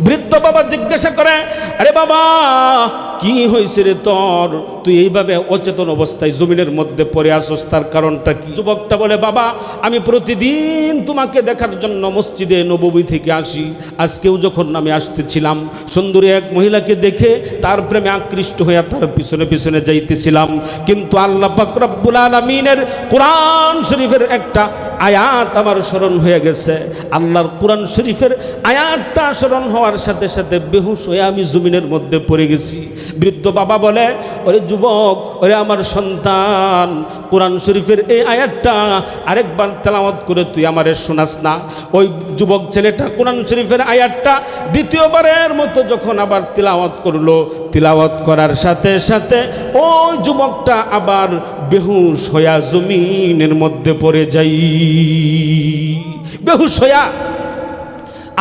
বৃদ্ধ বাবা জিজ্ঞাসা করে, আরে বাবা কি হয়েছে রে তোর, তুই এইভাবে অচেতন অবস্থায় জমিনের মধ্যে পড়ে আসস, তার কারণটা কি? যুবকটা বলে, বাবা আমি প্রতিদিন তোমাকে দেখার জন্য মসজিদে নববী থেকে আসি। আজকেও যখন আমি আসতেছিলাম সুন্দরী এক মহিলাকে দেখে তার প্রেমে আকৃষ্ট হয়ে তার পিছনে পিছনে যাইতেছিলাম, কিন্তু আল্লাহ পাক রব্বুল আলামিনের কোরআন শরীফের একটা আয়াত আমার স্মরণ হয়ে গেছে। আল্লাহর কোরআন শরীফের আয়াতটা স্মরণ হওয়ার সাথে সাথে বেহুশ হয়ে আমি জমিনের মধ্যে পড়ে গেছি। বৃদ্ধ বাবা বলে, ওরে যুবক, ওরে আমার সন্তান, কোরআন শরীফের এই আয়াতটা আরেকবার তেলাওয়াত করে তুই আমারে শোনাস না? ওই যুবক ছেলেটা কোরআন শরীফের আয়াতটা দ্বিতীয়বারের মতো যখন আবার তিলাওয়াত করলো, তিলাওয়াত করার সাথে সাথে ওই যুবকটা আবার বেহুশ হইয়া জমিনের মধ্যে পড়ে যাই। বেহুশ হইয়া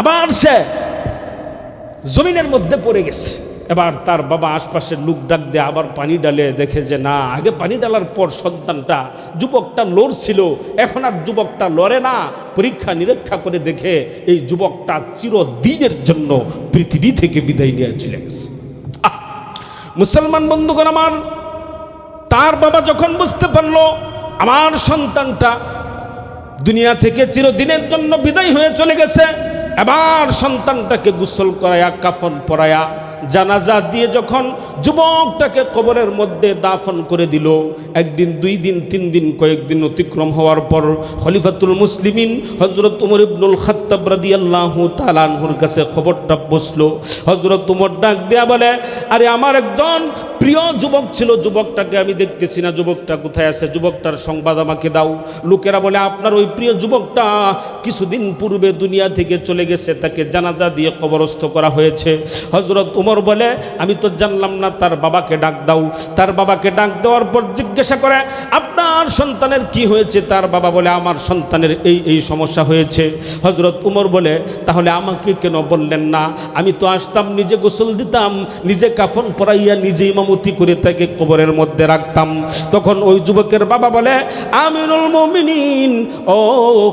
আবার সে জমিনের মধ্যে পড়ে গেছে। এবার তার বাবা আশপাশের লোক ডাক দিয়ে আবার পানি ডালে, দেখে যে না, আগে পানি ডালার পর সন্তানটা যুবকটা লড়ছিল, এখন আর যুবকটা লড়ে না। পরীক্ষা নিরীক্ষা করে দেখে এই যুবকটা চিরদিনের জন্য পৃথিবী থেকে বিদায় নিয়ে চলে গেছে। মুসলমান বন্ধুগণ আমার, তার বাবা যখন বুঝতে পারলো আমার সন্তানটা দুনিয়া থেকে চিরদিনের জন্য বিদায় হয়ে চলে গেছে, এবার সন্তানটাকে গোসল করায়া কাফন পরায়া জানাজা দিয়ে যখন যুবকটাকে কবরের মধ্যে দাফন করে দিল, একদিন, দুই দিন, তিন দিন, কয়েকদিন অতিক্রম হওয়ার পর খলিফাতুল মুসলিমিন হযরত উমর ইবনুল খাত্তাব রাদিয়াল্লাহু তাআলা আনহুর কাছে খবরটা পৌঁছলো। হযরত উমর ডাক দেয়া বলে, আরে আমার একজন প্রিয় যুবক ছিল, যুবকটাকে আমি দেখতেছি না, যুবকটা কোথায় আছে? যুবকটার সংবাদ আমাকে দাও। লোকেরা বলে, আপনার ওই প্রিয় যুবকটা কিছুদিন পূর্বে দুনিয়া থেকে চলে গেছে, তাকে জানাজা দিয়ে কবরস্থ করা হয়েছে। হযরত উমর বলে, আমি তো জানলাম না, তার বাবাকে ডাক দাও। তার বাবাকে ডাক দেওয়ার পর জিজ্ঞাসা করে, আপনার সন্তানের কি হয়েছে? তার বাবা বলে, আমার সন্তানের এই এই সমস্যা হয়েছে। হযরত উমর বলে, তাহলে আমাকে কেন বললেন না? আমি তো আসতাম, নিজে গোসল দিতাম, নিজে কাফন পরাইয়া, নিজে ইমামতি করে তাকে কবরের মধ্যে রাখতাম। তখন ওই যুবকের বাবা বলে, আমিরুল মুমিনিন, ও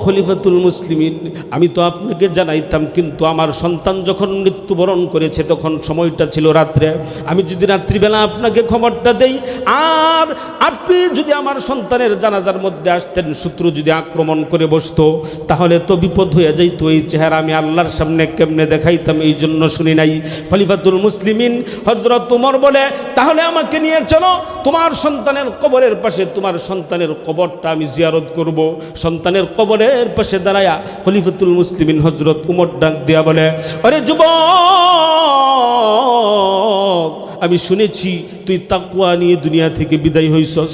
খলিফাতুল মুসলিমিন, আমি তো আপনাকে জানাইতাম, কিন্তু আমার সন্তান যখন মৃত্যুবরণ করেছে তখন সময়টা ছিল রাত্রে। আমি যদি রাত্রিবেলা আপনাকে খবরটা দেই, আর আপনি যদি আমার সন্তানের জানাজার মধ্যে আসতেন, শত্রু যদি আক্রমণ করে বসতো, তাহলে তো বিপদ হয়ে যাইত। এই চেহারা আমি আল্লাহর সামনে কেমনে দেখাইতাম, এই জন্য শুনি নাই। খলিফাতুল মুসলিমিন হযরত উমর বলে, তাহলে আমাকে নিয়ে চলো, তোমার সন্তানের কবরের পাশে, তোমার সন্তানের কবরটা আমি জিয়ারত করব। সন্তানের কবরের পাশে দাঁড়ায়া খলিফাতুল মুসলিমিন হযরত উমর ডাক দিয়া বলে, আরে যুবক, আমি শুনেছি তুই তাকওয়া নিয়ে দুনিয়া থেকে বিদায় হইছস,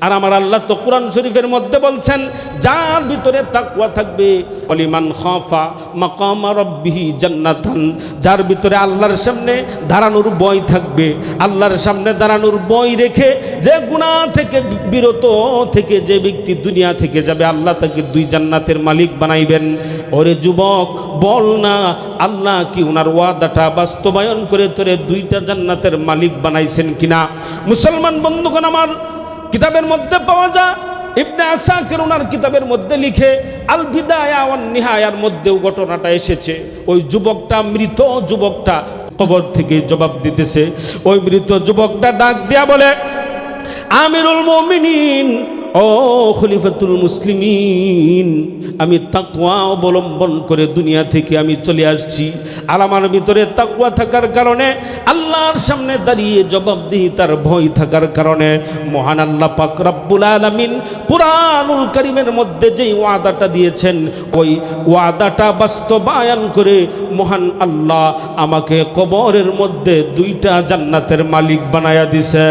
আর আমার আল্লাহ তো কোরআন শরীফের মধ্যে বলছেন, যার ভিতরে তাকওয়া থাকবে, ওয়ালিমান খাফা মাকামা রাব্বিহি জান্নাতান, যার ভিতরে আল্লাহর সামনে দাঁড়ানোর ভয় থাকবে, আল্লাহর সামনে দাঁড়ানোর ভয় রেখে যে গুনাহ থেকে বিরত থেকে যে ব্যক্তি দুনিয়া থেকে যাবে, আল্লাহ তাকে 2 জান্নাতের মালিক বানাইবেন। ওরে যুবক, বল না, আল্লাহ কি ওনার ওয়াদাটা বাস্তবায়ন করে তোরে 2টা জান্নাতের মালিক বানাইছেন কিনা? মুসলমান বন্ধুগণ আমার, কিতাবের মধ্যে পাওয়া যায়, ইবনে আসাকির ওনার কিতাবের মধ্যে লিখে, আল বিদায়া ওয়ান নিহায়ার মধ্যেও ঘটনাটা এসেছে। ওই যুবকটা, মৃত যুবকটা কবর থেকে জবাব দিতেছে। ওই মৃত যুবকটা ডাক দিয়া বলে, আমিরুল মুমিনিন, ও খলিফাতুল মুসলিমিন, আমি তাকওয়া অবলম্বন করে দুনিয়া থেকে আমি চলে আসছি, আর আমার ভিতরে তাকওয়া থাকার কারণে, আল্লাহর সামনে দাঁড়িয়ে জবাবদিহিতার ভয় থাকার কারণে মহান আল্লাহ পাক রব্বুল আলামিন কুরআনুল কারীমের মধ্যে যেই ওয়াদাটা দিয়েছেন, ওই ওয়াদাটা বাস্তবায়ন করে মহান আল্লাহ আমাকে কবরের মধ্যে 2টা জান্নাতের মালিক বানায়া দিছে।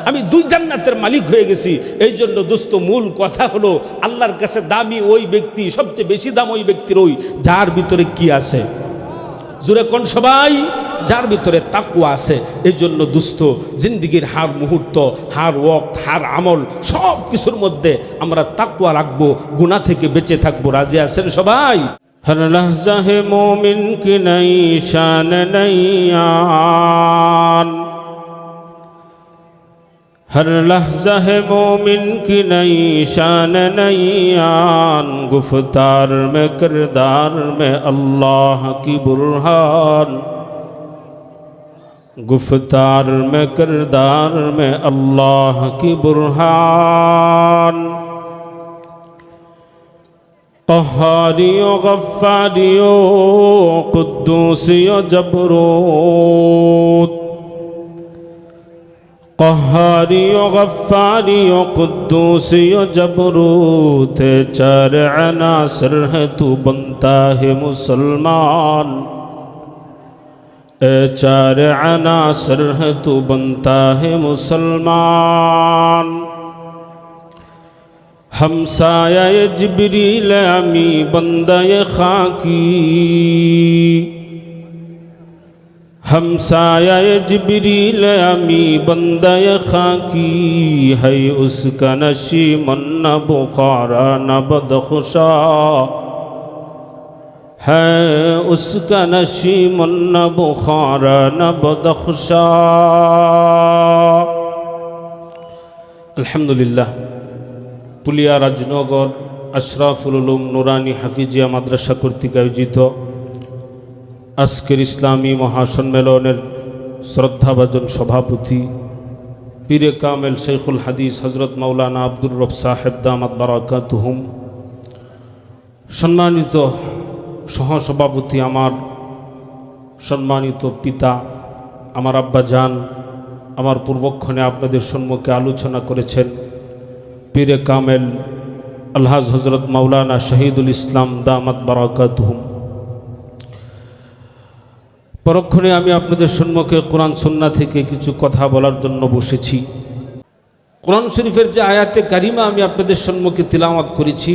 আমি 2 জান্নাতের মালিক হয়ে গেছি। এই জন্য দোস্ত, মূল কথা হলো, আল্লাহর কাছে দামি ওই ব্যক্তি, সবচেয়ে বেশি দাম ওই ব্যক্তির, ওই যার ভিতরে কি আছে? জোরে কোন সবাই? যার ভিতরে তাকওয়া আছে। এই জন্য দোস্ত, জিন্দিগির হার মুহূর্ত, হার ওয়াক্ত, হার আমল, সব কিছুর মধ্যে আমরা তাকওয়া রাখবো, গুনাহ থেকে বেঁচে থাকবো। রাজি আছেন সবাই? হর লহজাহে মুমিন কি নাই শান নাই আন, हर लहज़ा है मोमिन की नई शान नई आन, गुफ्तार में किरदार में अल्लाह की बुरहान, गुफ्तार में किरदार में अल्लाह की बुरहान। क़हारियो गफ़्फ़ारियो क़ुद्दूसियो जबरूत, क़हारियो गफ़्फ़ारियो क़ुद्दूसियो जबरूत, चार अनासर है तू बनता है मुसलमान, चार अनासर है तू बनता है मुसलमान। हमसाया जिब्रील अमी बंदे खाकी, हमसाया जिब्रील अमी बंदे खाकी, है उसका नशीमन न बुखारा न बदख्शा, है उसका नशीमन न बुखारा न बदख्शा। अल्हम्दुलिल्लाह। पुलिया राजनगर अशराफुल उलूम নুরানী হাফিজিয়া মাদ্রাসা কর্তৃক আয়োজিত আজকের ইসলামী মহাসম্মেলনের শ্রদ্ধাভাজন সভাপতি পীরে কামেল শেখুল হাদিস হজরত মাওলানা আব্দুর রব সাহেব দামাত বারাকাতুহুম, সম্মানিত সহসভাপতি আমার সম্মানিত পিতা আমার আব্বা জান, আমার পূর্বক্ষণে আপনাদের সম্মুখে আলোচনা করেছেন পীরে কামেল আলহাজ হজরত মাওলানা শহীদুল ইসলাম দামাত বারাকাতুহুম। পরক্ষণে আমি আপনাদের সম্মুখে কোরআন সুন্নাহ থেকে কিছু কথা বলার জন্য বসেছি। কোরআন শরীফের যে আয়াতে কারিমা আমি আপনাদের সম্মুখে তিলাওয়াত করেছি,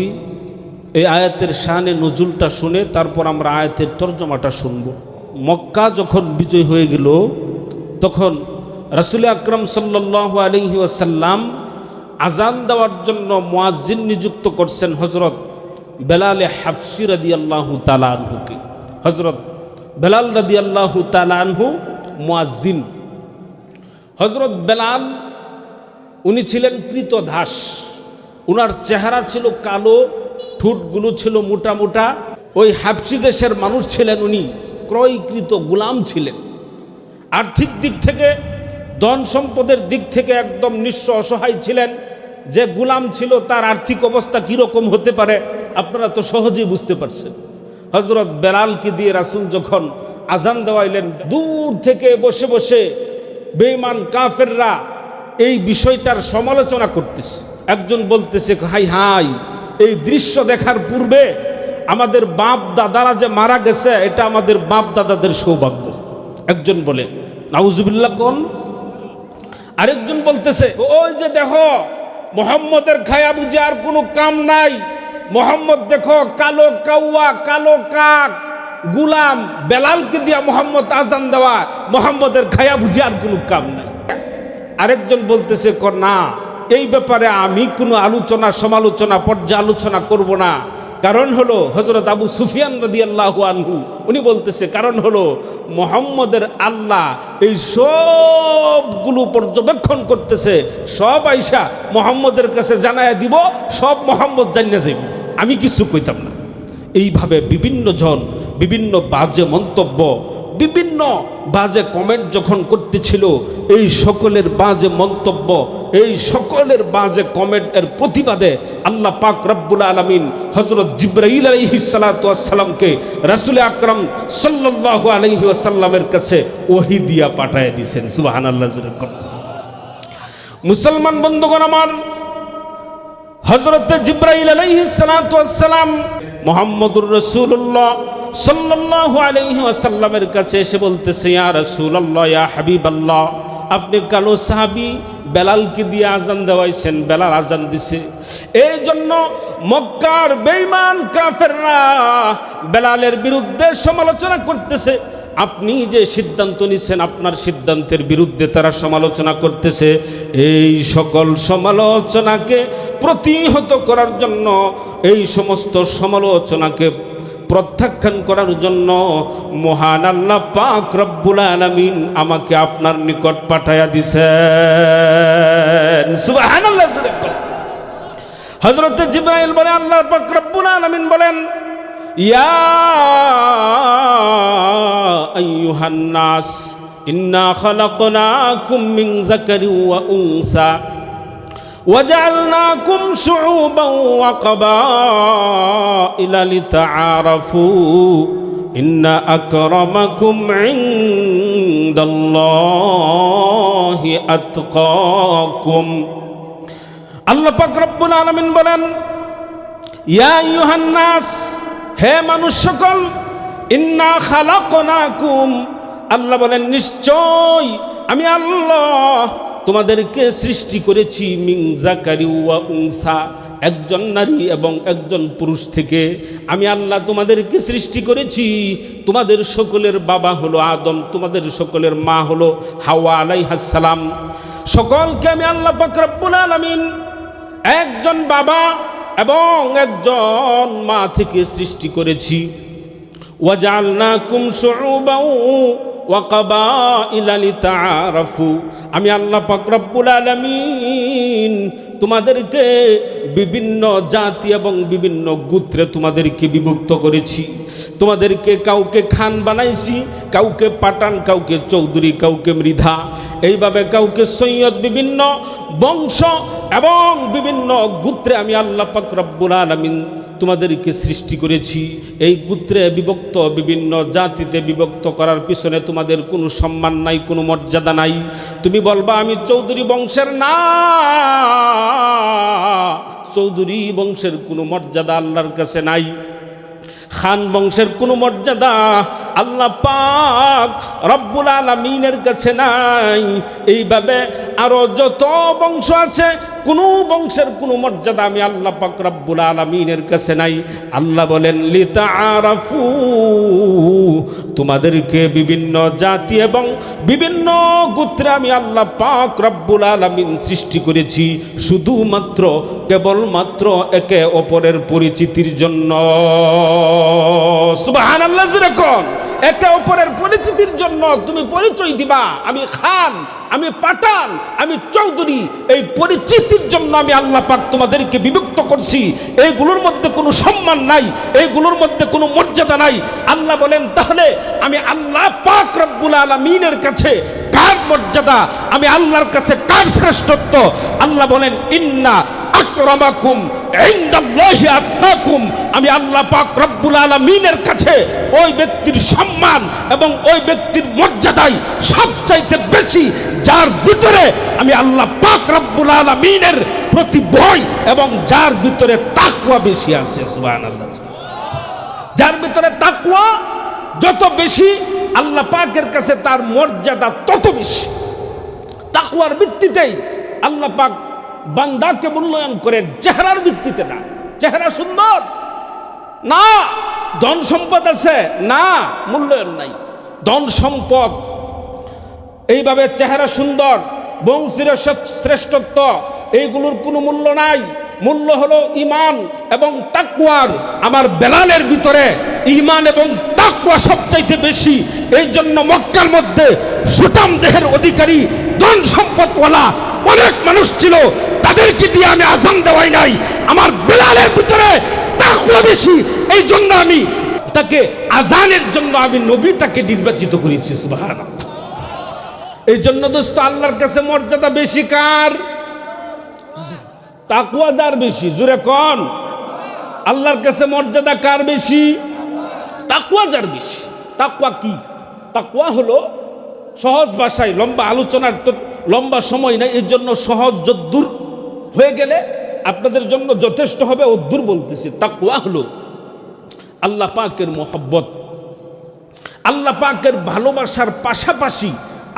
এই আয়াতের শানে নজুলটা শুনে তারপর আমরা আয়াতের তর্জমাটা শুনব। মক্কা যখন বিজয় হয়ে গেল তখন রাসূল আকরাম সাল্লাল্লাহু আলাইহি ওয়াসাল্লাম আজান দেওয়ার জন্য মুয়াজ্জিন নিযুক্ত করছেন হযরত বেলাল হাফসি রাদিয়াল্লাহু তাআলা আনহুকে। হযরত বেলাল রাদিয়াল্লাহু তাআলা আনহু মুয়াজ্জিন। হযরত বেলাল উনি ছিলেন কৃতদাস, উনার চেহারা ছিল কালো, ঠোঁটগুলো ছিল মোটা মোটা। ওই হাফসি দেশের মানুষ ছিলেন, উনি ক্রয়কৃত গোলাম ছিলেন। আর্থিক দিক থেকে ধন সম্পদের দিক থেকে একদম নিঃস্ব অসহায় ছিলেন। যে গোলাম ছিল তার আর্থিক অবস্থা কীরকম হতে পারে আপনারা তো সহজেই বুঝতে পারছেন। হযরত বেলালকে দিয়ে রাসূল যখন আজান দেওয়াইলেন, দূর থেকে বসে বসে বেঈমান কাফেররা এই বিষয়টার সমালোচনা করতেছে। একজন বলতেছে, হাই হাই, এই দৃশ্য দেখার পূর্বে আমাদের বাপ দাদারা যে মারা গেছে এটা আমাদের বাপ দাদাদের সৌভাগ্য। একজন বলে নাউজুবিল্লাহ কোন। আরেকজন বলতেছে, ওই যে দেখো মুহাম্মদের খায়া বুঝে আর কোনো কাম নাই, মুহাম্মদ দেখো কালো কাউয়া কালো কাক গুলাম, বেলালকে দিয়া মুহাম্মদ আজান দেওয়া, মুহাম্মদের খায়া বুঝে আর কোনো কাম নাই। আরেকজন বলতেছে, না এই ব্যাপারে আমি কোনো আলোচনা সমালোচনা পর্যালোচনা করব না। কারণ হলো হযরত আবু সুফিয়ান রাদিয়াল্লাহু আনহু উনি বলতেছে, কারণ হলো মুহাম্মদের আল্লাহ এই সবগুলো পর্যবেক্ষণ করতেছে, সব আইসা মুহাম্মদের কাছে জানায়া দিব, সব মুহাম্মদ জানিয়ে যাইব, আমি কিছু কইতাম না। এইভাবে বিভিন্ন জন বিভিন্ন বাজে মন্তব্য, বিভিন্ন বাজে কমেন্ট যখন করতেছিল, এই সকলের বাজে মন্তব্য, এই সকলের বাজে কমেন্টের প্রতিবাদে আল্লাহ পাক রব্বুল আলামিন হযরত জিবরাইল আলাইহিস সালাতু ওয়াস সালামকে রাসূল আকরাম সাল্লাল্লাহু আলাইহি ওয়াসাল্লামের কাছে ওহী দিয়া পাঠায় দিয়েছেন। সুবহানাল্লাহ। মুসলমান বন্ধুগণ আমার, হযরত জিবরাইল আলাইহিস সালাতু ওয়াস সালাম মুহাম্মদুর রাসূলুল্লাহ সাল্লাল্লাহু আলাইহি ওয়াসাল্লামের কাছে এসে বলতেছে, ইয়া রাসূলুল্লাহ, ইয়া হাবিবাল্লাহ, আপনি কালো সাহাবী বেলালকে দিয়ে আজান দেওয়াইছেন, বেলাল আজান দিছে। এই জন্য মক্কার বেঈমান কাফেররা বেলালের বিরুদ্ধে সমালোচনা করতেছে। আপনি যে সিদ্ধান্ত নিছেন আপনার সিদ্ধান্তের বিরুদ্ধে তারা সমালোচনা করতেছে। এই সকল সমালোচনাকে প্রতিহত করার জন্য, এই সমস্ত সমালোচনাকে প্রত্যাখ্যান করার জন্য মহান আল্লাহ পাক রব্বুল আলামিন আমাকে আপনার নিকট পাঠায়া দিছেন। সুবহানাল্লাহ। হযরত জিবরাইল বলে, আল্লাহ পাক রব্বুল আলামিন বলেন, ইয়া আইয়ুহান নাস ইন্না খালাকনাকুম মিন যাকারিন ওয়া উনসা وجعلناكم شعوبا وقبائل لتعارفوا إن أكرمكم عند الله أتقاكم। আল্লাহ পাক রব্বুল আলামিন বলেন, ইয়া আইয়ুহান নাস, হে মানুষ সকল, ইন্না খালাকনাকুম, আল্লাহ বলেন নিশ্চয় আমি আল্লাহ তোমাদেরকে সৃষ্টি করেছি মিন যাকারি ওয়া উনসা, একজন নারী এবং একজন পুরুষ থেকে আমি আল্লাহ তোমাদেরকে সৃষ্টি করেছি। তোমাদের সকলের বাবা হলো আদম, তোমাদের সকলের মা হলো হাওয়া আলাইহিস সালাম। সকলকে আমি আল্লাহ পাক রব্বুল আলামিন একজন বাবা এবং একজন মা থেকে সৃষ্টি করেছি। ওয়াজআলনাকুম শুউবান ওয়া কাবাইলা লিতাআরাফু, আমি আল্লাহ পাক রব্বুল আলামিন তোমাদেরকে বিভিন্ন জাতি এবং বিভিন্ন গোত্রে তোমাদেরকে বিভক্ত করেছি। তোমাদেরকে কাউকে খান বানাইছি, কাউকে পাঠান, কাউকে চৌধুরী, কাউকে মৃধা, এইভাবে কাউকে সৈয়দ, বিভিন্ন বংশ এবং বিভিন্ন গোত্রে আমি আল্লাহ পাক রব্বুল আলামিন তোমাদেরকে সৃষ্টি করেছি। এই গোত্রে বিভক্ত, বিভিন্ন জাতিতে বিভক্ত করার পিছনে তোমাদের কোনো সম্মান নাই, কোনো মর্যাদা নাই। তুমি বলবা আমি চৌধুরী বংশের, না, চৌধুরী বংশের কোনো মর্যাদা আল্লাহর কাছে নাই। খান বংশের কোনো মর্যাদা আল্লাহ পাক রব্বুল আলামিনের কাছে নাই। এইভাবে আরো যত বংশ আছে, কোনো বংশের কোনো মর্যাদা আমি আল্লাহ পাক রব্বুল আলামিনের কাছে নাই। আল্লাহ বলেন লিতাআরাফু, তোমাদেরকে বিভিন্ন জাতি এবং বিভিন্ন গোত্রে আমি আল্লাহ পাক রব্বুল আলামিন সৃষ্টি করেছি শুধুমাত্র কেবলমাত্র একে অপরের পরিচিতির জন্য। সুবহানাল্লাহ। যেরকম একে অপরের পরিচিতির জন্য তুমি পরিচয় দিবা, আমি খান, আমি পাঠান, আমি চৌধুরী, এই পরিচিতির জন্য আমি আল্লাহ পাক তোমাদেরকে বিভক্ত করছি। এইগুলোর মধ্যে কোনো সম্মান নাই, এইগুলোর মধ্যে কোনো মর্যাদা নাই। আল্লাহ বলেন তাহলে আমি আল্লাহ পাক রব্বুল আলামিনের কাছে কার মর্যাদা, আমি আল্লাহর কাছে কার শ্রেষ্ঠত্ব? আল্লাহ বলেন ইন্না আকরামাকুম ইনদাল্লাহি আতকাকুম, আমি আল্লাহ পাক রব্বুল আলামিনের কাছে ওই ব্যক্তির সম্মান এবং ওই ব্যক্তির মর্যাদাই সবচাইতে বেশি যার ভিতরে আমি আল্লাহ পাক রব্বুল আলামিনের প্রতি ভয় এবং যার ভিতরে তাকওয়া বেশি আছে। সুবহানাল্লাহ। যার ভিতরে তাকওয়া যত বেশি আল্লাহ পাকের কাছে তার মর্যাদা তত বেশি। তাকওয়ার ভিত্তিতেই আল্লাহ পাক বান্দাকে মূল্যায়ন করেন, চেহারার ভিত্তিতে না। চেহারা সুন্দর না, ধন সম্পদ আছে না, মূল্যায়ন নাই। ধন সম্পদ, এইভাবে চেহারা সুন্দর, বংশীর শ্রেষ্ঠত্ব, এইগুলোর কোনো মূল্য নাই। মূল্য হলো ঈমান এবং তাকওয়ার। আমার বেলালের ভিতরে ঈমান এবং তাকওয়া সবচাইতে বেশি। এই জন্য মক্কার মধ্যে সুঠাম দেহের অধিকারী, ধন সম্পদওয়ালা অনেক মানুষ ছিল, তাদেরকে দিয়ে আমি আযান দেওয়াই নাই। আমার বেলালের ভিতরে তাকওয়া বেশি, এই জন্য আমি তাকে আযানের জন্য আমি নবী তাকে নির্বাচিত করেছি। সুবহানাল্লাহ। এই জন্য দোস্ত আল্লাহর কাছে মর্যাদা বেশি কার? তাকওয়া যার বেশি, জোরে কোন আল্লাহর কাছে মর্যাদা কার বেশি? তাকওয়া যার বেশি। তাকওয়া কি? তাকওয়া হলো সহজ ভাষায়, লম্বা আলোচনার তো লম্বা সময় নেই, এই জন্য সহজ যদ্দূর হয়ে গেলে আপনাদের জন্য যথেষ্ট হবে অদ্দূর বলতেছি। তাকওয়া হলো আল্লাহ পাকের মহব্বত, আল্লাহ পাকের ভালোবাসার পাশাপাশি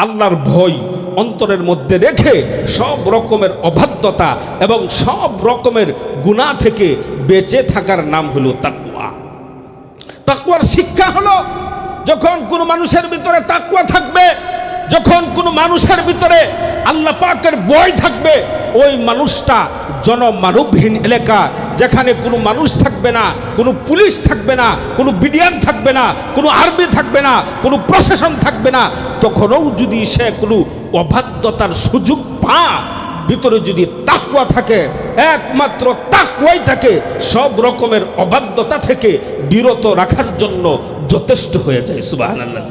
আল্লাহর ভয় অন্তরের মধ্যে রেখে সব রকমের অবাধ্যতা এবং সব রকমের গুনাহ থেকে বেঁচে থাকার নাম হলো তাকওয়া। তাকওয়ার শিক্ষা হলো যখন কোনো মানুষের ভিতরে তাকওয়া থাকবে, যখন কোনো মানুষের ভিতরে আল্লাহ পাকের ভয় থাকবে, ওই মানুষটা জনমানবহীন এলাকা যেখানে কোনো মানুষ থাকবে না, কোনো পুলিশ থাকবে না, কোনো বিডিআর থাকবে না, কোনো আর্মি থাকবে না, কোনো প্রশাসন থাকবে না, তখনও যদি সে কোনো অবাধ্যতার সুযোগ ভিতরে যদি তাকওয়া থাকে, একমাত্র তাকওয়াই থাকে সব রকমের অবাধ্যতা থেকে বিরত রাখার জন্য যথেষ্ট হয়ে যায়। সুবহানাল্লাহ।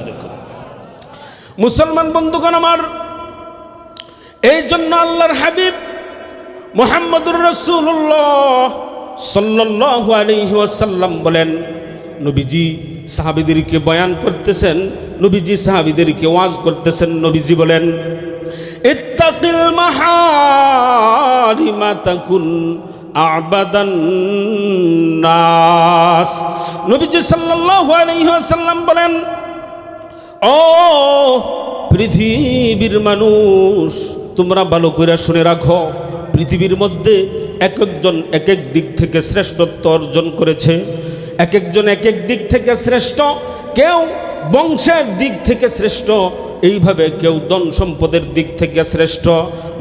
মুসলমান বন্ধুগণ আমার, এই জন্য আল্লাহর হাবিব মুহাম্মদুর রাসূলুল্লাহ সাল্লাল্লাহু আলাইহি ওয়াসাল্লাম বলেন, নবীজি সাহাবীদেরকে বয়ান করতেছেন, নবীজি সাহাবীদেরকে ওয়াজ করতেছেন, নবীজি বলেন, ইত্তাকিল মাহারিমা তাকুন আবাদান নাস। নবীজি সাল্লাল্লাহু আলাইহি ওয়াসাল্লাম বলেন, ও পৃথিবীর মানুষ, তোমরা ভালো করে শুনে রাখো, পৃথিবীর মধ্যে এক একজন এক এক দিক থেকে শ্রেষ্ঠত্ব অর্জন করেছে, এক একজন এক এক দিক থেকে শ্রেষ্ঠ, কেউ বংশের দিক থেকে শ্রেষ্ঠ, এইভাবে কেউ ধন সম্পদের দিক থেকে শ্রেষ্ঠ।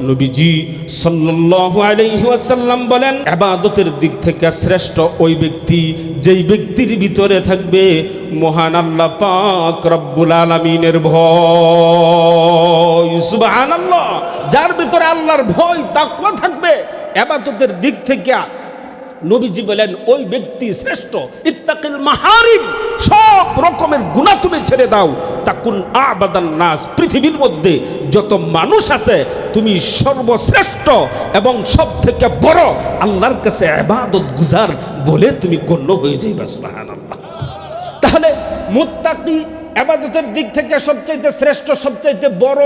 নবীজি সাল্লাল্লাহু আলাইহি ওয়াসাল্লাম বলেন, ইবাদতের দিক থেকে শ্রেষ্ঠ ওই ব্যক্তি যেই ব্যক্তির ভিতরে থাকবে মহান আল্লাহ পাক রব্বুল আলামিনের ভয়। সুবহানাল্লাহ। যার ভিতরে আল্লাহর ভয় তাকওয়া থাকবে, ইবাদতের দিক থেকে নবীজি বলেন ওই ব্যক্তি শ্রেষ্ঠ। ইত্তাকিল মাহারিম, সব রকমের গুনাহ তুমি ছেড়ে দাও, তাকুন আবাদান নাস, পৃথিবীর মধ্যে যত মানুষ আছে তুমি সর্বশ্রেষ্ঠ এবং সব থেকে বড় আল্লাহর কাছে ইবাদত গুজার বলে তুমি গণ্য হয়ে যাইবা। সুবহানাল্লাহ। তাহলে মুত্তাকি ইবাদতের দিক থেকে সবচাইতে শ্রেষ্ঠ, সবচাইতে বড়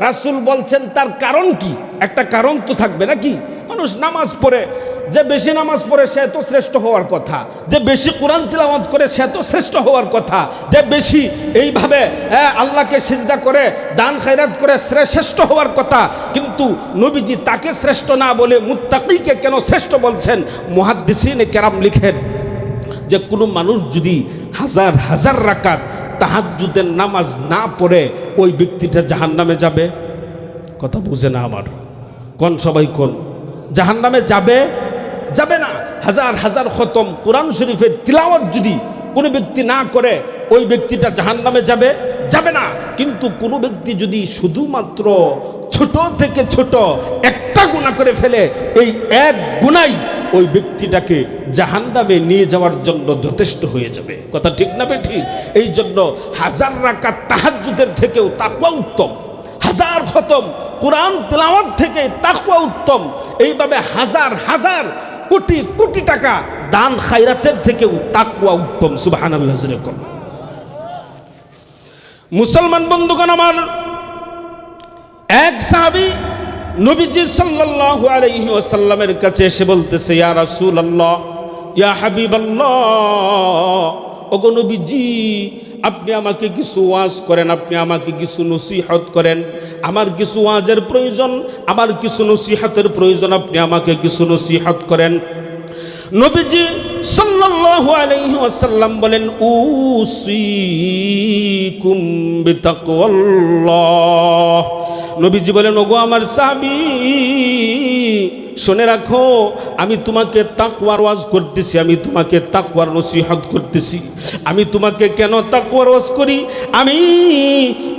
রাসূল বলছেন, তার কারণ কি? একটা কারণ তো থাকবে নাকি? মানুষ নামাজ পড়ে, যে বেশি নামাজ পড়ে সে তো শ্রেষ্ঠ হওয়ার কথা, যে বেশি কোরআন তিলাওয়াত করে সে তো শ্রেষ্ঠ হওয়ার কথা, যে বেশি এইভাবে আল্লাহকে সিজদা করে দান খায়রাত করে শ্রেষ্ঠ হওয়ার কথা। কিন্তু নবীজি তাকে শ্রেষ্ঠ না বলে মুত্তাকিকে কেন শ্রেষ্ঠ বলছেন? মুহাদ্দিসিনে কেরাম লিখেন যে কোনো মানুষ যদি হাজার হাজার রাকাত তাহাজ্জুদের নামাজ না পড়ে ওই ব্যক্তিটা জাহান্নামে যাবে। কথা বুঝে না আমার? কোন সবাই কোন জাহান্নামে যাবে? যাবে না। হাজার হাজার খতম কোরআন শরীফের তিলাওয়াত যদি কোনো ব্যক্তি না করে ওই ব্যক্তিটা জাহান্নামে যাবে? যাবে না। কিন্তু কোনো ব্যক্তি যদি শুধুমাত্র ছোট থেকে ছোট একটা গুনাহ করে ফেলে, এই এক গুনাই ওই ব্যক্তিটাকে জাহান্নামে নিয়ে যাওয়ার জন্য যথেষ্ট হয়ে যাবে। কথা ঠিক না ঠিক? এই জন্য হাজার রাকাত তাহাজ্জুদের থেকেও তাকওয়া উত্তম, হাজার খতম কোরআন তিলাওয়াত থেকে তাকওয়া উত্তম, এইভাবে হাজার হাজার কোটি কোটি টাকা দান খায়রাতের থেকেও তাকওয়া উত্তম। সুবহানাল্লাহ। মুসলমান বন্ধুগণ আমার, এক সাহাবী নবীজি সাল্লাল্লাহু আলাইহি ওয়াসাল্লামের কাছে এসে বলতেছে, ইয়া রাসূলুল্লাহ, ইয়া হাবিবাল্লাহ, ওগো নবীজি, আপনি আমাকে কিছু ওয়াজ করেন, আপনি আমাকে কিছু নসিহত করেন, আমার কিছু ওয়াজের প্রয়োজন, আমার কিছু নসিহতের প্রয়োজন, আপনি আমাকে কিছু নসিহত করেন। নবীজি সাল্লাল্লাহু আলাইহি ওয়াসাল্লাম বলেন, উসিকুম বিতাকওয়াল্লাহ। নবীজি বলেন, ওগো আমার সাহাবী, শুনে রাখো, আমি তোমাকে তাকওয়ার ওয়াজ করতেছি, আমি তোমাকে তাকওয়ার নসিহত করতেছি। আমি তোমাকে কেন তাকওয়ার ওয়াজ করি, আমি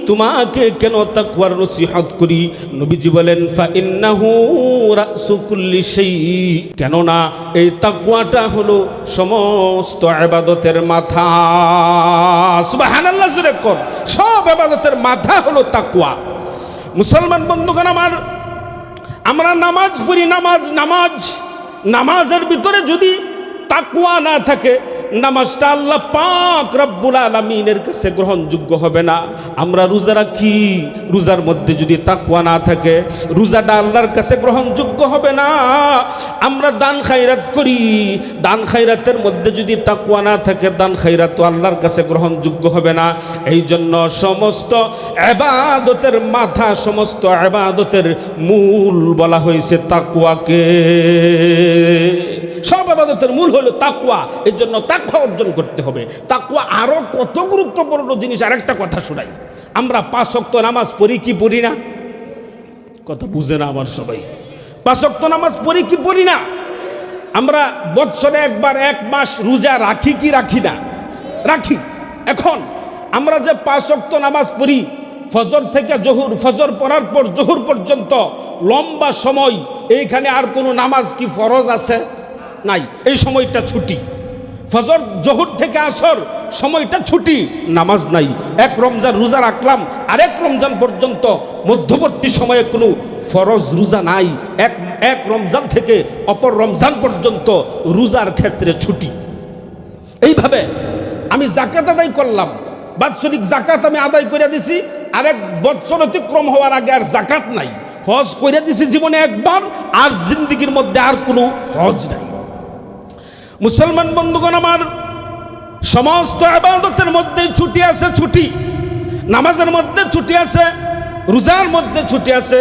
তোমাকে কেন তাকওয়ার নসিহত করি? নবীজি বলেন, ফা ইন্নাহু রাসু কুল্লি শাই, কেননা এই তাকওয়াটা হলো সমস্ত ইবাদতের মাথা। সুবহানাল্লাহ। জোরে কর, সব ইবাদতের মাথা হলো তাকওয়া। মুসলমান বন্ধুগণ আমার, আমরা নামাজ পড়ি, নামাজের ভিতরে যদি তাকওয়া না থাকে, নামাজটা আল্লাহ পাক রব্বুল আলামিনের কাছে গ্রহণযোগ্য হবে না। আমরা রোজা রাখি, রোজার মধ্যে যদি তাকওয়া না থাকে, রোজাটা আল্লাহর কাছে গ্রহণযোগ্য হবে না। আমরা দান খায়রাত করি, দান খায়রাতের মধ্যে যদি তাকওয়া না থাকে, দান খায়রাতও আল্লাহর কাছে গ্রহণযোগ্য হবে না। এই জন্য সমস্ত ইবাদতের মাথা, সমস্ত ইবাদতের মূল বলা হয়েছে তাকওয়াকে। সব ইবাদতের মূল হলো তাকওয়া। এই জন্য তাকওয়া অর্জন করতে হবে। তাকওয়া আরো কত গুরুত্বপূর্ণ জিনিস। আরেকটা কথা শোনাই, আমরা 5 ওয়াক্ত নামাজ পড়ি কি পড়ি না? কথা বুঝে না আমার সবাই? 5 ওয়াক্ত নামাজ পড়ি কি পড়ি না? আমরা বৎসরে একবার 1 মাস রোজা রাখি কি রাখি না? রাখি। এখন আমরা যে 5 ওয়াক্ত নামাজ পড়ি, ফজর থেকে জোহর, ফজর পড়ার পর জোহর পর্যন্ত লম্বা সময়, এইখানে আর কোনো নামাজ কি ফরজ আছে? নাই। এই সময়টা ছুটি। ফজর জোহর থেকে আসর সময়টা ছুটি, নামাজ নাই। 1 রমজান রোজা রাখলাম, আরেক রমজান পর্যন্ত মধ্যবর্তী সময়ে কোনো ফরজ রোজা নাই। এক রমজান থেকে অপর রমজান পর্যন্ত রোজার ক্ষেত্রে ছুটি। এইভাবে আমি জাকাত আদায় করলাম, বাৎসরিক জাকাত আমি আদায় করে দিছি, আরেক বৎসর অতিক্রম হওয়ার আগে আর জাকাত নাই। হজ করে দিছি জীবনে একবার, আর জিন্দেগির মধ্যে আর কোনো হজ নাই। মুসলমান বন্ধুগণ আমার, সমস্ত ইবাদতের মধ্যে ছুটি আছে। ছুটি নামাজের মধ্যে ছুটি আছে, রোজার মধ্যে ছুটি আছে,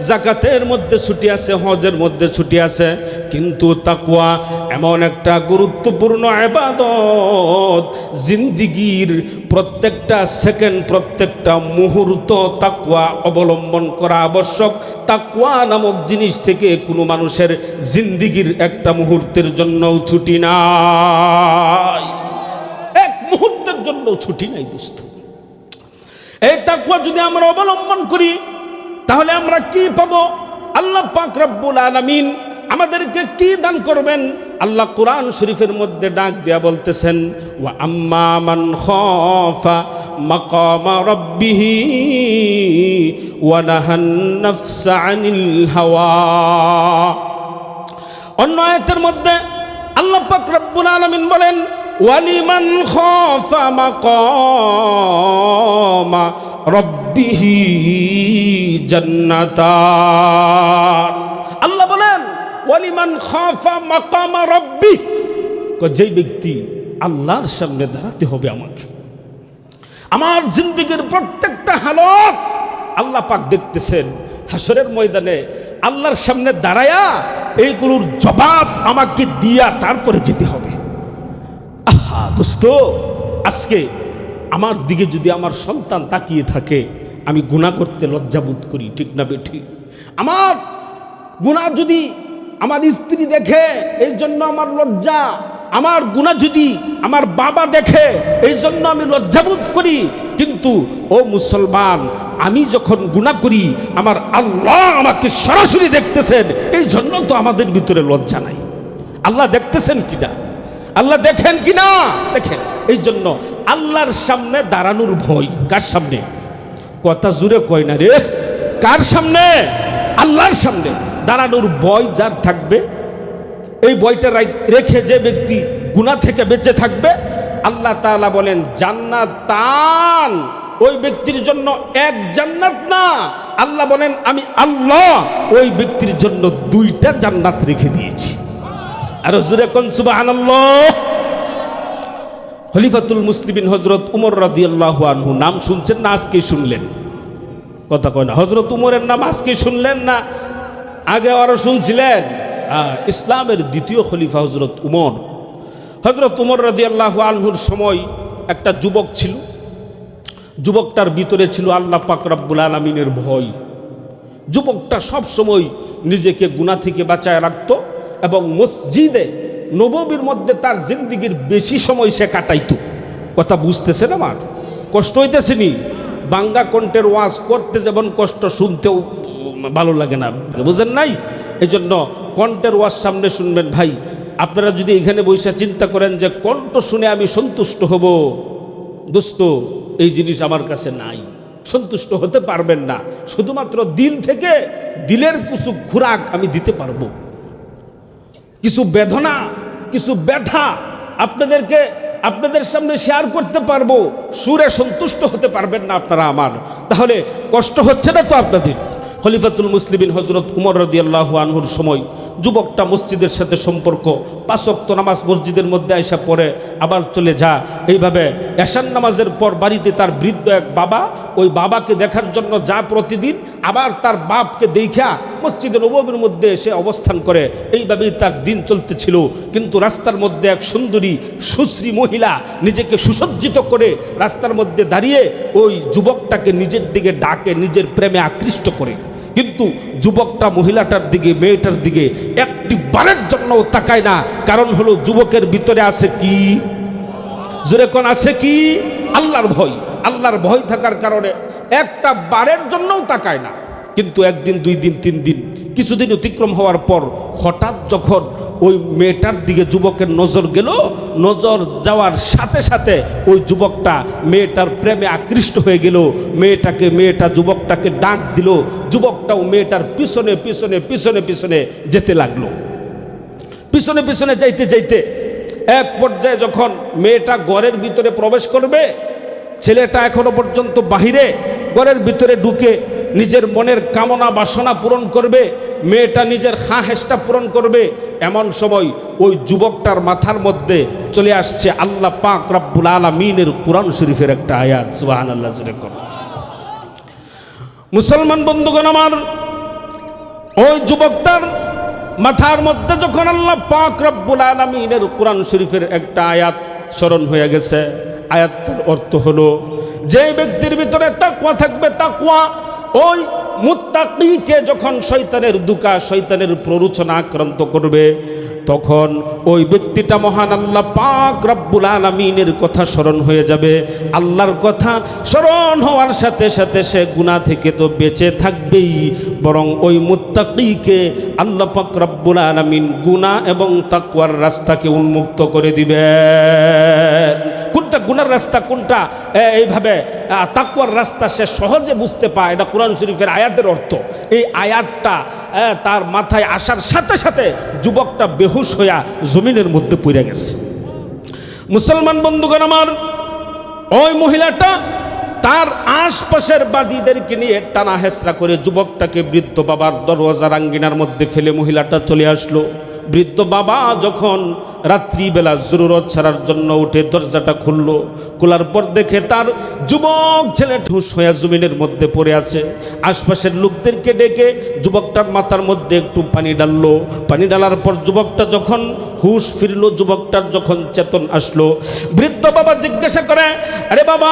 জাকাতের মধ্যে ছুটি আছে, হজের মধ্যে ছুটি আছে। কিন্তু তাকওয়া এমন একটা গুরুত্বপূর্ণ ইবাদত, জিন্দেগির প্রত্যেকটা সেকেন্ড, প্রত্যেকটা মুহূর্ত তাকওয়া অবলম্বন করা আবশ্যক। তাকওয়া নামক জিনিস থেকে কোনো মানুষের জিন্দেগির একটা মুহূর্তের জন্য ছুটি নাই, এক মুহূর্তের জন্য ছুটি নাই দোস্ত। এই তাকওয়া যদি আমরা অবলম্বন করি তাহলে আমরা কি পাবো? আল্লাহ পাক রব্বুল আলামিন আমাদেরকে কি দান করবেন? আল্লাহ কোরআন শরীফের মধ্যে ডাক দিয়া বলতেছেন, ওয়া আম্মা মান খাফা মাকামা রাব্বিহি ওয়া নাহান নাফসা আনিল হাওয়া। অন্য আয়াতের মধ্যে আল্লাহ পাক রব্বুল আলামিন বলেন, ওয়ালিমান খাফা মাকামা রাব্বিহি জান্নাতান। আল্লাহ বলেন, ওয়ালিমান খাফা মাকামা রাব্বি, যেই ব্যক্তি আল্লাহর সামনে দাঁড়াতে হবে আমাকে, আমার জিন্দেগির প্রত্যেকটা হালত আল্লাহ পাক দেখতেছেন। হাসরের ময়দানে আল্লাহর সামনে দাঁড়ায়া এইগুলোর জবাব আমাকে দিয়া তারপরে যেতে হবে। আহা দোস্ত, আজকে আমার দিকে যদি আমার সন্তান তাকিয়ে থাকে, আমি গুনাহ করতে লজ্জাবোধ করি, ঠিক না বেঠিক? আমার গুনাহ যদি আমার স্ত্রী দেখে, এই জন্য আমার লজ্জা। আমার গুনাহ যদি আমার বাবা দেখে, এই জন্য আমি লজ্জাবোধ করি। কিন্তু ও মুসলমান, আমি যখন গুনাহ করি, আমার আল্লাহ আমাকে সরাসরি দেখতেছেন, এই জন্য তো আমাদের ভিতরে লজ্জা নাই। আল্লাহ দেখতেছেন কিনা? আল্লাহ দেখেন কিনা? দেখেন। এই জন্য আল্লাহর সামনে দাঁড়ানোর ভয়। কার সামনে? কথা জুড়ে কয় না রে, কার সামনে? আল্লাহর সামনে দাঁড়ানোর ভয় যার থাকবে, এই ভয়টা রেখে যে ব্যক্তি গুনাহ থেকে বেঁচে থাকবে, আল্লাহ তাআলা বলেন জান্নাতান, ওই ব্যক্তির জন্য এক জান্নাত না, আল্লাহ বলেন আমি আল্লাহ ওই ব্যক্তির জন্য 2টা জান্নাত রেখে দিয়েছি। আর জোরে কোন সুবহানাল্লাহ। খলিফাতুল মুসলিমিন হযরত উমর রাদিয়াল্লাহু আনহু, নাম শুনছেন না? আজকে শুনলেন? কথা কয় না। হযরত উমরের নাম আজকে শুনলেন না? আগে আরো শুনছিলেন? ইসলামের দ্বিতীয় খলিফা হযরত উমর। হযরত উমর রাদিয়াল্লাহু আনহুর সময় একটা যুবক ছিল। যুবকটার ভিতরে ছিল আল্লাহ পাক রব্বুল আলামিনের ভয়। যুবকটা সব সময় নিজেকে গুনাহ থেকে বাঁচায় রাখত এবং মসজিদে নববীর মধ্যে তার জিন্দেগির বেশি সময় সে কাটাইতো। কথা বুঝতেছেন আমার? কষ্ট হইতেছেনি? বাঙ্গা কণ্ঠের ওয়াজ করতে যেমন কষ্ট, শুনতেও ভালো লাগে না, বুঝেন নাই? এই জন্য কণ্ঠের ওয়াজ সামনে শুনবেন ভাই। আপনারা যদি এখানে বসে চিন্তা করেন যে কণ্ঠ শুনে আমি সন্তুষ্ট হব, দোস্ত এই জিনিস আমার কাছে নাই, সন্তুষ্ট হতে পারবেন না। শুধুমাত্র দিল থেকে, দিলের কিছু খোরাক আমি দিতে পারবো, কিছু বেদনা, কিছু ব্যথা আপনাদের সামনে শেয়ার করতে পারবো। সুরে সন্তুষ্ট হতে পারবেন না আপনারা আমার, তাহলে কষ্ট হচ্ছে না তো আপনাদের? খলিফাতুল মুসলিমিন হযরত উমর রাদিয়াল্লাহু আনহুর সময় যুবকটা মসজিদের সাথে সম্পর্ক, 5 ওয়াক্ত নামাজ মসজিদের মধ্যে আইসা পড়ে, আবার চলে যা। এইভাবে এশার নামাজের পর বাড়িতে তার বৃদ্ধ এক বাবা, ওই বাবাকে দেখার জন্য যা প্রতিদিন, আবার তার বাপকে দেখা মসজিদে নববীর মধ্যে এসে অবস্থান করে। এইভাবেই তার দিন চলতেছিল। কিন্তু রাস্তার মধ্যে এক সুন্দরী সুশ্রী মহিলা নিজেকে সুসজ্জিত করে রাস্তার মধ্যে দাঁড়িয়ে ওই যুবকটাকে নিজের দিকে ডাকে, নিজের প্রেমে আকৃষ্ট করে। কিন্তু যুবকটা মহিলাটার দিকে, মেয়েটার দিকে একটি একটি বারের জন্যও তাকায় না। কারণ হলো যুবকের ভিতরে আছে কি? জোরে কোন আছে কি? আল্লাহর ভয়। আল্লাহর ভয় থাকার কারণে একটা বারের জন্যও তাকায় না। কিন্তু একদিন, 2 দিন, 3 দিন, কিছুদিন অতিক্রম হওয়ার পর হঠাৎ যখন ওই মেয়েটার দিকে যুবকের নজর গেল, নজর যাওয়ার সাথে সাথে ওই যুবকটা মেয়েটার প্রেমে আকৃষ্ট হয়ে গেল। মেয়েটা যুবকটাকে ডাক দিল। যুবকটাও মেয়েটার পিছনে পিছনে পিছনে পিছনে যেতে লাগলো। পিছনে পিছনে যাইতে যাইতে এক পর্যায়ে যখন মেয়েটা ঘরের ভিতরে প্রবেশ করবে, ছেলেটা এখনো পর্যন্ত বাহিরে, ঘরের ভিতরে ঢুকে নিজের মনের কামনা বাসনা পূরণ করবে, মেয়েটা নিজের হাহেসটা পূরণ করবে। এমন সময় ওই যুবকটার মাথার মধ্যে চলে আসছে আল্লাহ পাক রব্বুল আলামিনের কোরআন শরীফের একটা আয়াত। সুবহানাল্লাহ। মুসলমান বন্ধুগণ আমার, ওই যুবকটার মাথার মধ্যে যখন আল্লাহ পাক রব্বুল আলামিনের কোরআন শরীফের একটা আয়াত স্মরণ হয়ে গেছে, আয়াতটার অর্থ হলো যে ব্যক্তির ভিতরে তাকওয়া থাকবে, তাকওয়া, ওই মুত্তাকিকে যখন শয়তানের দুকা, শয়তানের প্ররোচনা আক্রান্ত করবে, তখন ওই ব্যক্তিটা মহান আল্লাহ পাক রব্বুল আলামিনের কথা স্মরণ হয়ে যাবে। আল্লাহর কথা স্মরণ হওয়ার সাথে সাথে সে গুনাহ থেকে তো বেঁচে থাকবেই, বরং ওই মুত্তাকিকে আল্লাহ পাক রব্বুল আলামিন গুনাহ এবং তাকওয়ার রাস্তাকে উন্মুক্ত করে দিবেন। কোনটা গুনার রাস্তা, কোনটা এইভাবে তাকওয়ার রাস্তা সে সহজে বুঝতে পায়। এটা কোরআন শরীফের আয়াতের অর্থ। এই আয়াতটা তার মাথায় আসার সাথে সাথে যুবকটা বেহুশ হইয়া জমিনের মধ্যে পড়ে গেছে। মুসলমান বন্ধুগণ আমার, ওই মহিলাটা তার আশপাশের বাদীদেরকে নিয়ে টানা হেসরা করে যুবকটাকে বৃদ্ধ বাবার দরওয়াজার আঙ্গিনার মধ্যে ফেলে মহিলাটা চলে আসলো। বৃদ্ধ বাবা যখন রাত্রিবেলা জরুরত ছাড়ার জন্য উঠে দরজাটা খুললো, খোলার পর দেখে তার যুবক ছেলে ঠুস হয়ে জমিনের মধ্যে পড়ে আছে। আশপাশের লোকদেরকে ডেকে যুবকটার মাথার মধ্যে একটু পানি ডাললো। পানি ডালার পর যুবকটা যখন হুশ ফিরলো, যুবকটার যখন চেতন আসলো, বৃদ্ধ বাবা জিজ্ঞাসা করে, আরে বাবা,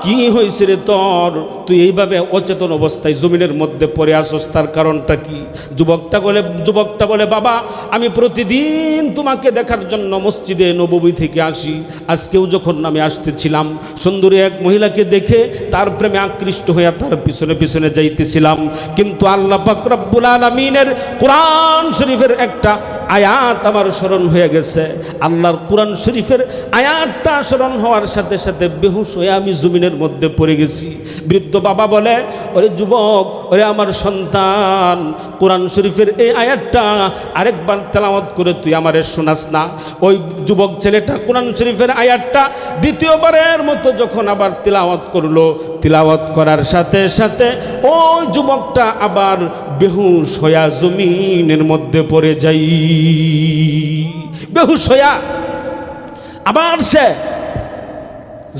কি হয়েছে রে তোর? তুই এইভাবে অচেতন অবস্থায় জমিনের মধ্যে পড়ে আসস, তার কারণটা কি? যুবকটা বলে, বাবা, আমি প্রতিদিন তোমাকে দেখার জন্য মসজিদে নববী থেকে আসি। আজকেও যখন আমি আসতেছিলাম, সুন্দরী এক মহিলাকে দেখে তার প্রেমে আকৃষ্ট হয়ে তার পিছনে পিছনে যাইতেছিলাম। কিন্তু আল্লাহ পাক রব্বুল আলামিনের কোরআন শরীফের একটা আয়াত আমার স্মরণ হয়ে গেছে। আল্লাহর কোরআন শরীফের আয়াতটা স্মরণ হওয়ার সাথে সাথে বেহুশ হয়ে আমি জমিনের মধ্যে পড়ে গেছি। বৃদ্ধ বাবা বলে, ওরে যুবক, ওরে আমার সন্তান, কোরআন শরীফের এই আয়াতটা আরেকবার তেলাওয়াত করে তুই আমারে শোনাস না? ওই যুবক ছেলেটা কোরআন শরীফের আয়াতটা দ্বিতীয়বারের মতো যখন আবার তেলাওয়াত করলো, তেলাওয়াত করার সাথে সাথে ওই যুবকটা আবার বেহুশ হইয়া জমিনের মধ্যে পড়ে যাই। বেহুশ হইয়া আবার সে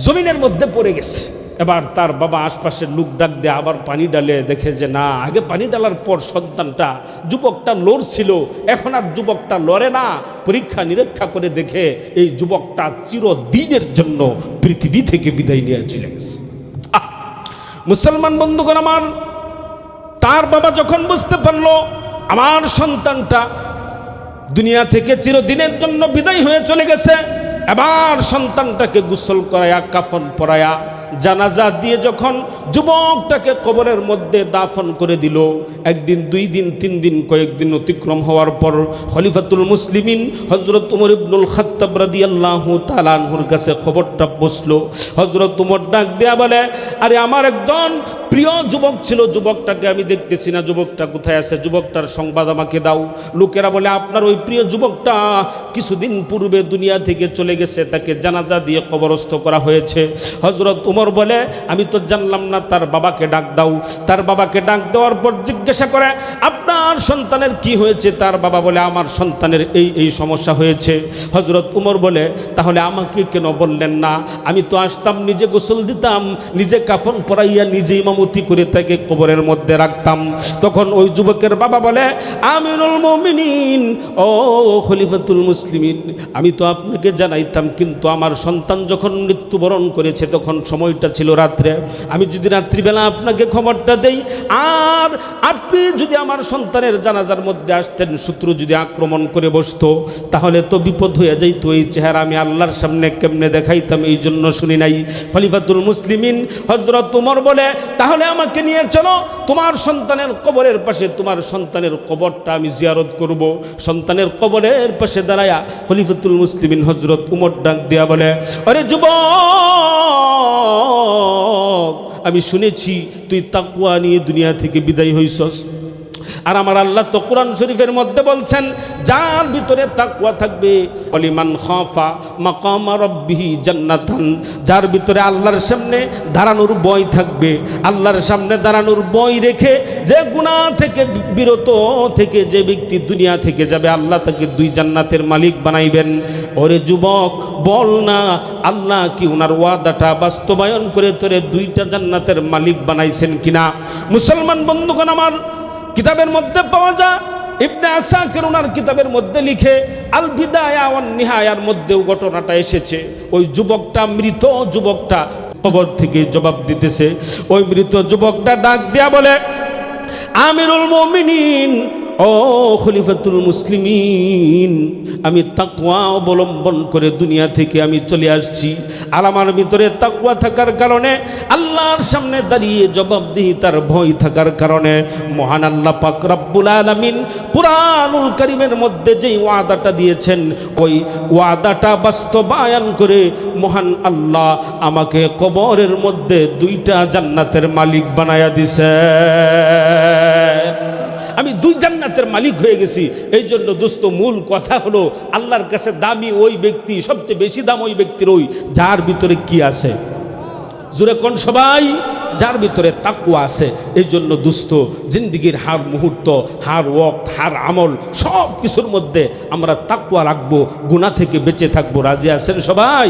জমিনের মধ্যে পড়ে গেছে। এবার তার বাবা আশপাশের লোক ডাক দিয়ে আবার পানি ডালে, দেখে যে না, আগে পানি ডালার পর সন্তানটা, যুবকটা লড়ছিল, এখন আর যুবকটা লড়ে না। পরীক্ষা নিরীক্ষা করে দেখে এই যুবকটা চিরদিনের জন্য পৃথিবী থেকে বিদায় নিয়ে চলে গেছে। মুসলমান বন্ধুগণ আমার, তার বাবা যখন বুঝতে পারলো আমার সন্তানটা দুনিয়া থেকে চিরদিনের জন্য বিদায় হয়ে চলে গেছে, এবার সন্তানটাকে গোসল করায়া, কাফন পরায়া, জানাজা দিয়ে যখন যুবকটাকে কবরের মধ্যে দাফন করে দিল, একদিন, 2 দিন, 3 দিন, কয়েকদিন অতিক্রম হওয়ার পর খলিফাতুল মুসলিমিন হযরত উমর ইবনুল খাত্তাব রাদিয়াল্লাহু তাআলা আনহুর কাছে খবরটা পৌঁছলো। হযরত উমর ডাক দেয়া বলে, আরে আমার একজন প্রিয় যুবক ছিল, যুবকটাকে আমি দেখতেছি না, যুবকটা কোথায় আছে? যুবকটার সংবাদ আমাকে দাও। লোকেরা বলে, আপনার ওই প্রিয় যুবকটা কিছুদিন পূর্বে দুনিয়া থেকে চলে গেছে, তাকে জানাজা দিয়ে কবরস্থ করা হয়েছে। হযরত উমর বলে, আমি তো জানলাম না, তার বাবাকে ডাক দাও। তার বাবাকে ডাক দেওয়ার পর জিজ্ঞাসা করে, আপনার সন্তানের কি হয়েছে? তার বাবা বলে, আমার সন্তানের এই সমস্যা হয়েছে। হযরত উমর বলে, তাহলে আমাকে কেন বললেন না? আমি তো আসতাম, নিজে গোসল দিতাম, নিজে কাফন পরাইয়া, নিজে ইমামতি করে তাকে কবরের মধ্যে রাখতাম। তখন ওই যুবকের বাবা বলে, আমিরুল মুমিনিন, ও খলিফাতুল মুসলিমিন, আমি তো আপনাকে জানাইতাম, কিন্তু আমার সন্তান যখন মৃত্যুবরণ করেছে তখন সময় সময়টা ছিল রাত্রে, আমি যদি রাত্রিবেলা আপনাকে খবরটা দেই আর আপনি যদি আমার সন্তানের জানাজার মধ্যে আসতেন, শত্রু যদি আক্রমণ করে বসতো তাহলে তো বিপদ হয়ে যাইত। এই চেহারা আমি আল্লাহর সামনে কেমনে দেখাইতাম, এই জন্য শুনি নাই। খলিফাতুল মুসলিমিন হযরত ওমর বলে, তাহলে আমাকে নিয়ে চলো, তোমার সন্তানের কবরের পাশে তোমার সন্তানের কবরটা আমি জিয়ারত করব। সন্তানের কবরের পাশে দাঁড়ায়া খলিফাতুল মুসলিমিন হযরত ওমর ডাক দিয়া বলে, আরে যুবক, আমি শুনেছি তুই তাকওয়া নিয়ে দুনিয়া থেকে বিদায় হইছস। আর আমার আল্লাহ তো কোরআন শরীফের মধ্যে বলছেন, যার ভিতরে তাকওয়া থাকবে, ওয়ালিমান খাফা মাকামা রাব্বিহি জান্নাতান, যার ভিতরে আল্লাহর সামনে দাঁড়ানোর ভয় থাকবে, আল্লাহর সামনে দাঁড়ানোর ভয় রেখে যে গুনাহ থেকে বিরত থেকে যে ব্যক্তি দুনিয়া থেকে যাবে, আল্লাহ তাকে 2 জান্নাতের মালিক বানাইবেন। ওরে যুবক, বল না আল্লাহ কি ওনার ওয়াদাটা বাস্তবায়ন করে তোরে 2টা জান্নাতের মালিক বানাইছেন কিনা? মুসলমান বন্ধুগণ আমার, কিতাবের মধ্যে পাওয়া যায়, ইবনে আসাকির ওনার কিতাবের মধ্যে লিখে আল বিদায়া ওয়ান নিহায়ার মধ্যেও ঘটনাটা এসেছে। ওই যুবকটা, মৃত যুবকটা কবর থেকে জবাব দিতেছে। ওই মৃত যুবকটা ডাক দিয়া বলে, আমিরুল মুমিনিন, ও খলিফাতুল মুসলিমিন, আমি তাকওয়া অবলম্বন করে দুনিয়া থেকে আমি চলে আসছি। আর আমার ভিতরে তাকওয়া থাকার কারণে, আল্লাহর সামনে দাঁড়িয়ে জবাবদিহিতার ভয় থাকার কারণে মহান আল্লাহ পাক রব্বুল আলামিন কুরআনুল কারীমের মধ্যে যেই ওয়াদাটা দিয়েছেন, ওই ওয়াদাটা বাস্তবায়ন করে মহান আল্লাহ আমাকে কবরের মধ্যে 2টা জান্নাতের মালিক বানায়া দিছে। আমি 2 জান্নাতের মালিক হয়ে গেছি। এই জন্য দোস্ত, মূল কথা হলো আল্লাহর কাছে দামি ওই ব্যক্তি, সবচেয়ে বেশি দাম ওই ব্যক্তির, ওই যার ভিতরে কি আছে, জোরে কোন সবাই, যার ভিতরে তাকওয়া আছে। এই জন্য দোস্ত, জিন্দিগির হার মুহূর্ত, হার ওয়াক্ত, হার আমল, সব কিছুর মধ্যে আমরা তাকওয়া রাখবো, গুনাহ থেকে বেঁচে থাকবো। রাজি আছেন সবাই?